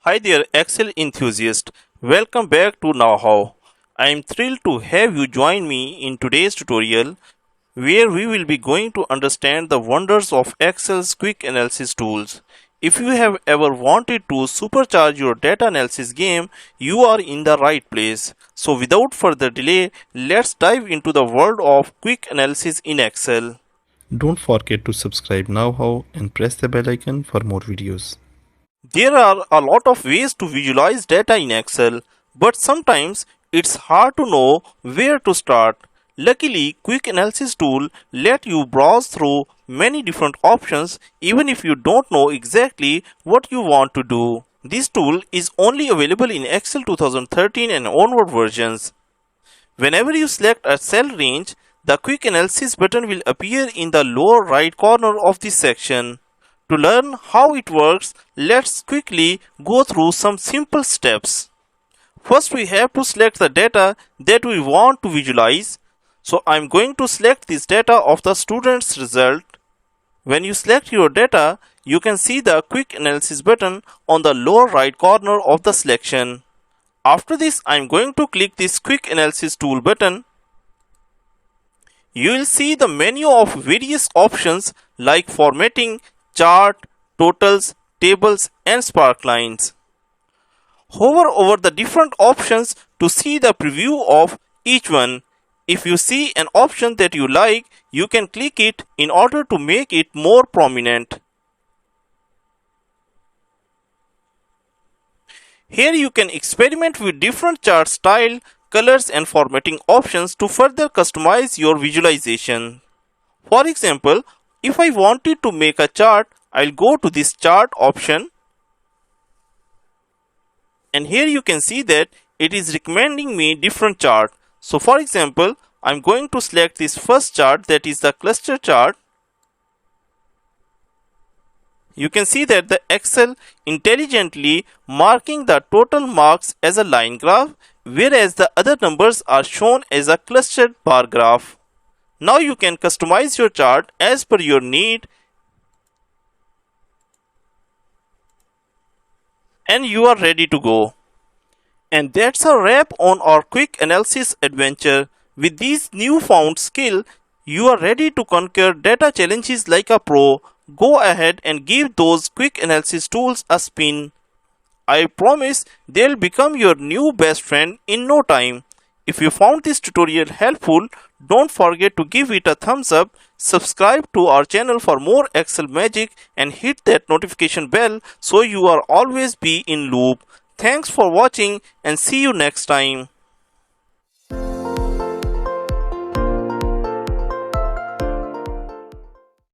Hi there, Excel enthusiast. Welcome back to KnowHow. I am thrilled to have you join me in today's tutorial where we will be going to understand the wonders of Excel's quick analysis tools. If you have ever wanted to supercharge your data analysis game, you are in the right place. So without further delay, let's dive into the world of quick analysis in Excel. Don't forget to subscribe now and press the bell icon for more videos. There are a lot of ways to visualize data in Excel, but sometimes it's hard to know where to start. Luckily, Quick Analysis tool let you browse through many different options even if you don't know exactly what you want to do. This tool is only available in Excel 2013 and onward versions. Whenever you select a cell range, the Quick Analysis button will appear in the lower right corner of this section. To learn how it works, let's quickly go through some simple steps. First, we have to select the data that we want to visualize. So I'm going to select this data of the student's result. When you select your data, you can see the Quick Analysis button on the lower right corner of the selection. After this, I'm going to click this Quick Analysis tool button. You will see the menu of various options like formatting, chart, totals, tables and sparklines. Hover over the different options to see the preview of each one. If you see an option that you like, you can click it in order to make it more prominent. Here you can experiment with different chart style, colors and formatting options to further customize your visualization. For example, if I wanted to make a chart, I'll go to this chart option. And here you can see that it is recommending me different chart. So for example, I'm going to select this first chart, that is the cluster chart. You can see that the Excel intelligently marking the total marks as a line graph, whereas the other numbers are shown as a clustered bar graph. Now you can customize your chart as per your need, and you are ready to go. And that's a wrap on our quick analysis adventure. With this newfound skill, you are ready to conquer data challenges like a pro. Go ahead and give those quick analysis tools a spin. I promise they'll become your new best friend in no time. If you found this tutorial helpful, don't forget to give it a thumbs up, subscribe to our channel for more Excel magic and hit that notification bell so you are always be in loop. Thanks for watching and see you next time.